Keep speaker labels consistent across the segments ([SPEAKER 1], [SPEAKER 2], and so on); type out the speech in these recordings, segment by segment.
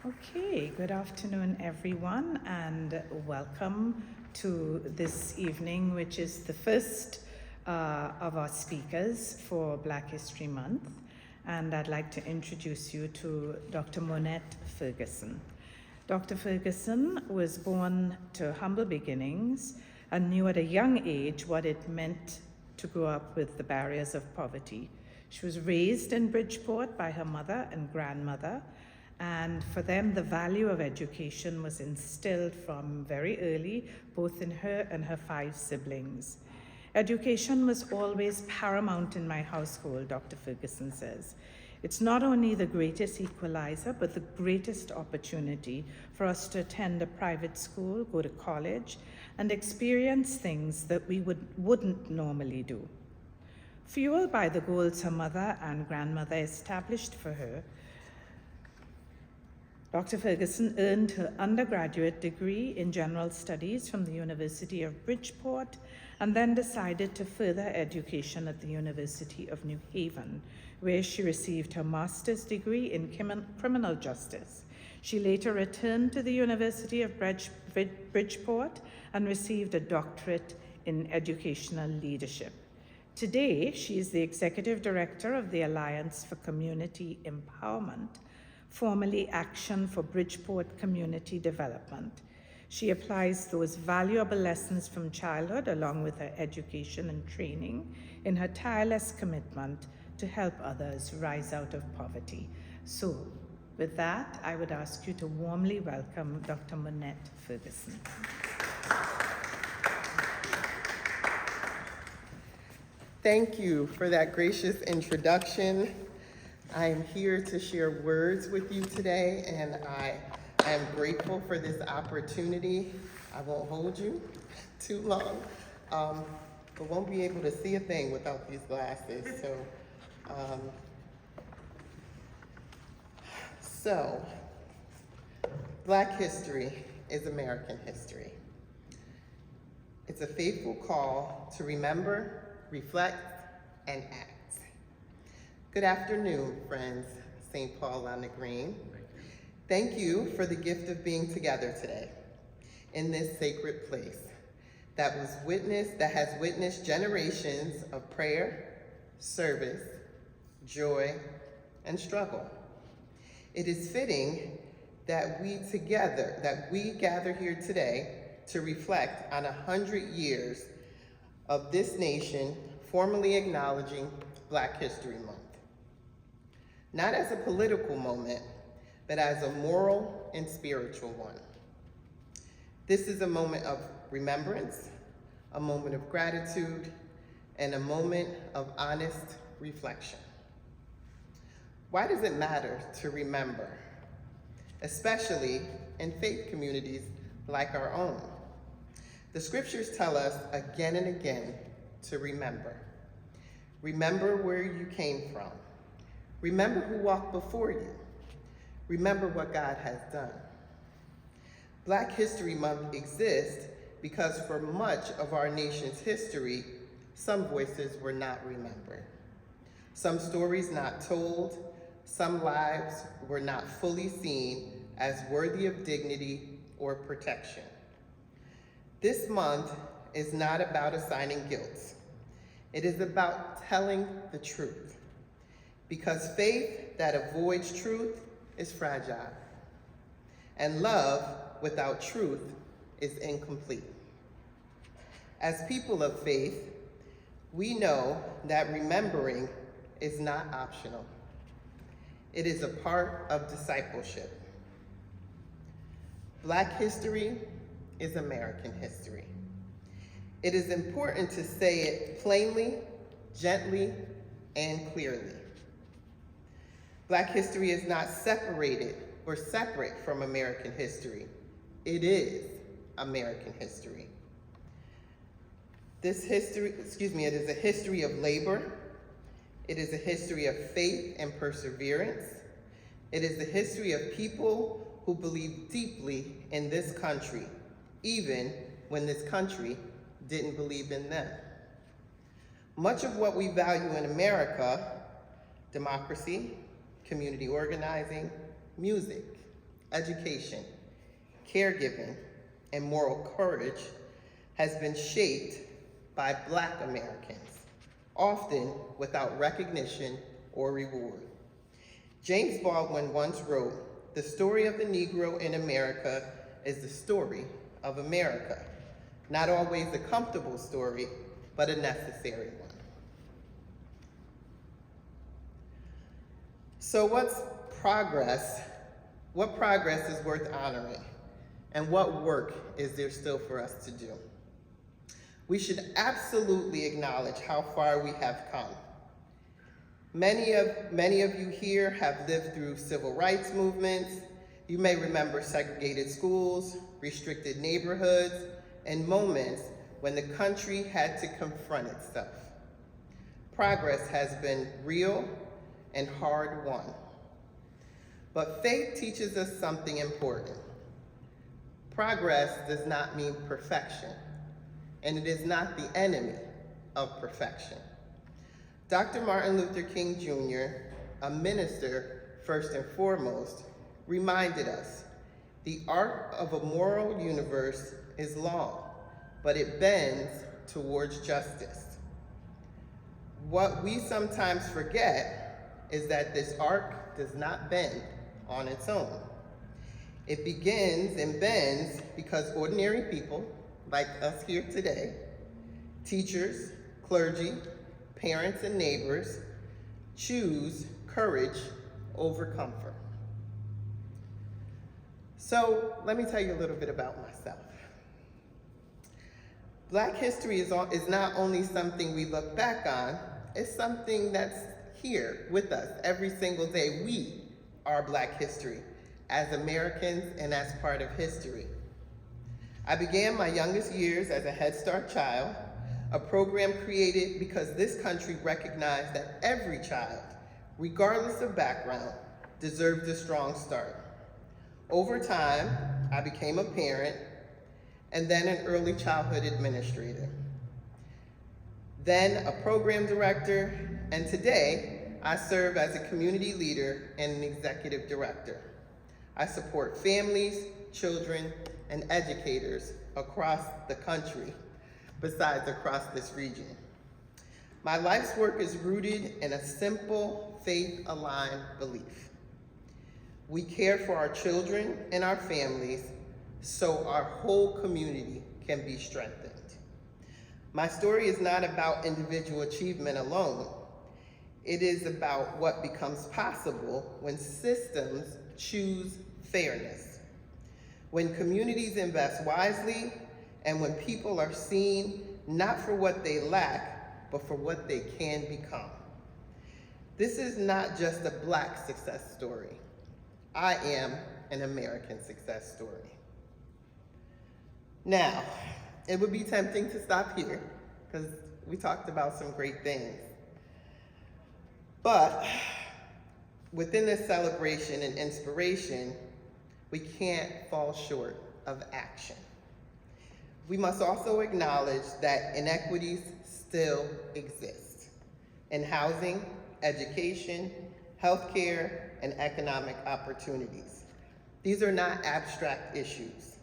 [SPEAKER 1] Okay, good afternoon, everyone, and welcome to this evening, which is the first of our speakers for Black History Month. And I'd like to introduce you to Dr. Monette Ferguson. Dr. Ferguson was born to humble beginnings and knew at a young age what it meant to grow up with the barriers of poverty. She was raised in Bridgeport by her mother and grandmother, and for them, the value of education was instilled from very early, both in her and her 5 siblings. Education was always paramount in my household, Dr. Ferguson says. It's not only the greatest equalizer, but the greatest opportunity for us to attend a private school, go to college, and experience things that we wouldn't normally do. Fueled by the goals her mother and grandmother established for her, Dr. Ferguson earned her undergraduate degree in general studies from the University of Bridgeport and then decided to further education at the University of New Haven, where she received her master's degree in criminal justice. She later returned to the University of Bridgeport and received a doctorate in educational leadership. Today, she is the executive director of the Alliance for Community Empowerment, formerly Action for Bridgeport Community Development. She applies those valuable lessons from childhood along with her education and training in her tireless commitment to help others rise out of poverty. So, with that, I would ask you to warmly welcome Dr. Monette Ferguson.
[SPEAKER 2] Thank you for that gracious introduction. I am here to share words with you today, and I am grateful for this opportunity. I won't hold you too long, but won't be able to see a thing without these glasses. So, Black history is American history. It's a faithful call to remember, reflect, and act. Good afternoon, friends, St. Paul on the Green. Thank you for the gift of being together today in this sacred place that has witnessed generations of prayer, service, joy, and struggle. It is fitting that we gather here today to reflect on 100 years of this nation formally acknowledging Black History Month. Not as a political moment, but as a moral and spiritual one. This is a moment of remembrance, a moment of gratitude, and a moment of honest reflection. Why does it matter to remember, especially in faith communities like our own? The scriptures tell us again and again to remember. Remember where you came from. Remember who walked before you. Remember what God has done. Black History Month exists because for much of our nation's history, some voices were not remembered. Some stories not told, some lives were not fully seen as worthy of dignity or protection. This month is not about assigning guilt. It is about telling the truth. Because faith that avoids truth is fragile, and love without truth is incomplete. As people of faith, we know that remembering is not optional. It is a part of discipleship. Black history is American history. It is important to say it plainly, gently, and clearly. Black history is not separated or separate from American history. It is American history. It is a history of labor. It is a history of faith and perseverance. It is the history of people who believe deeply in this country, even when this country didn't believe in them. Much of what we value in America, democracy, community organizing, music, education, caregiving, and moral courage has been shaped by Black Americans, often without recognition or reward. James Baldwin once wrote, "The story of the Negro in America is the story of America. Not always a comfortable story, but a necessary one." So what's progress? What progress is worth honoring? And what work is there still for us to do? We should absolutely acknowledge how far we have come. Many of you here have lived through civil rights movements. You may remember segregated schools, restricted neighborhoods, and moments when the country had to confront itself. Progress has been real and hard won. But faith teaches us something important. Progress does not mean perfection, and it is not the enemy of perfection. Dr. Martin Luther King Jr., a minister first and foremost, reminded us, "The arc of a moral universe is long, but it bends towards justice." What we sometimes forget is that this arc does not bend on its own. It begins and bends because ordinary people, like us here today, teachers, clergy, parents, and neighbors, choose courage over comfort. So let me tell you a little bit about myself. Black history is not only something we look back on, it's something that's here with us every single day. We are Black history as Americans and as part of history. I began my youngest years as a Head Start child, a program created because this country recognized that every child, regardless of background, deserved a strong start. Over time, I became a parent and then an early childhood administrator, then a program director, and today I serve as a community leader and an executive director. I support families, children, and educators across the country, besides across this region. My life's work is rooted in a simple, faith-aligned belief. We care for our children and our families so our whole community can be strengthened. My story is not about individual achievement alone. It is about what becomes possible when systems choose fairness, when communities invest wisely, and when people are seen not for what they lack, but for what they can become. This is not just a Black success story. I am an American success story. Now, it would be tempting to stop here because we talked about some great things. But within this celebration and inspiration, we can't fall short of action. We must also acknowledge that inequities still exist in housing, education, healthcare, and economic opportunities. These are not abstract issues.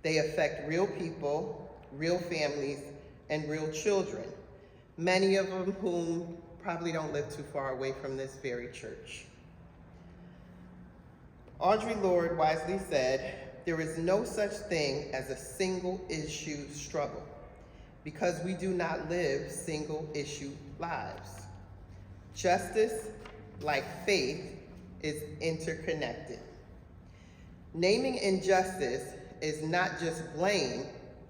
[SPEAKER 2] They affect real people, real families, and real children, many of them whom probably don't live too far away from this very church. Audre Lorde wisely said, "There is no such thing as a single issue struggle because we do not live single issue lives." Justice, like faith, is interconnected. Naming injustice is not just blame,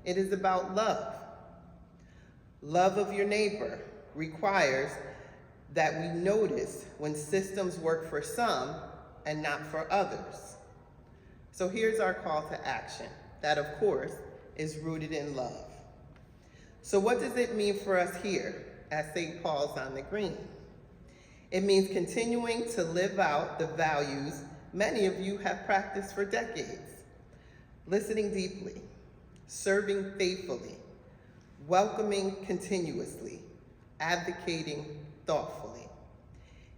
[SPEAKER 2] it is about love. Love of your neighbor requires that we notice when systems work for some and not for others. So here's our call to action. That, of course, is rooted in love. So what does it mean for us here at St. Paul's on the Green? It means continuing to live out the values many of you have practiced for decades. Listening deeply, serving faithfully, welcoming continuously, advocating thoughtfully.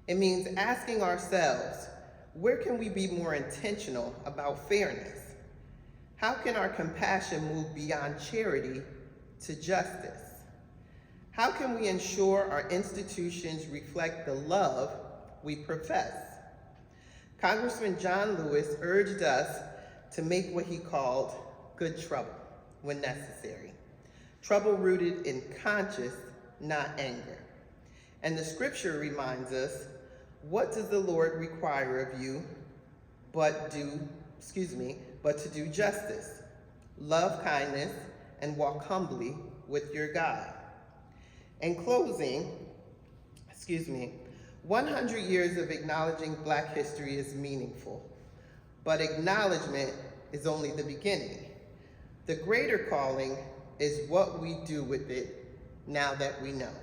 [SPEAKER 2] It means asking ourselves, where can we be more intentional about fairness? How can our compassion move beyond charity to justice? How can we ensure our institutions reflect the love we profess? Congressman John Lewis urged us to make what he called good trouble when necessary. Trouble rooted in conscience, not anger. And the scripture reminds us, what does the Lord require of you but to do justice, love kindness, and walk humbly with your God. In closing, 100 years of acknowledging Black history is meaningful, but acknowledgement is only the beginning. The greater calling is what we do with it now that we know.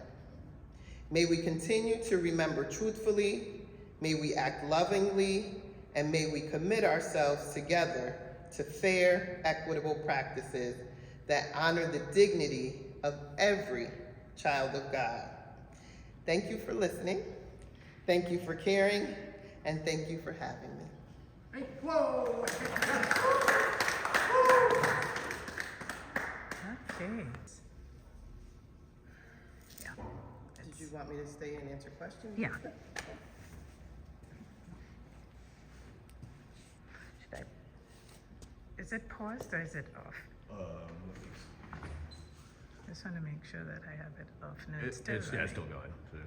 [SPEAKER 2] May we continue to remember truthfully, may we act lovingly, and may we commit ourselves together to fair, equitable practices that honor the dignity of every child of God. Thank you for listening, thank you for caring, and thank you for having me.
[SPEAKER 3] Whoa!
[SPEAKER 1] Okay. Yeah.
[SPEAKER 2] Did you want me to stay and answer questions?
[SPEAKER 1] Yeah. Should I? Is it paused or is it off? Just want to make sure that I have it off. No, it's still
[SPEAKER 4] It's
[SPEAKER 1] running.
[SPEAKER 4] still going. So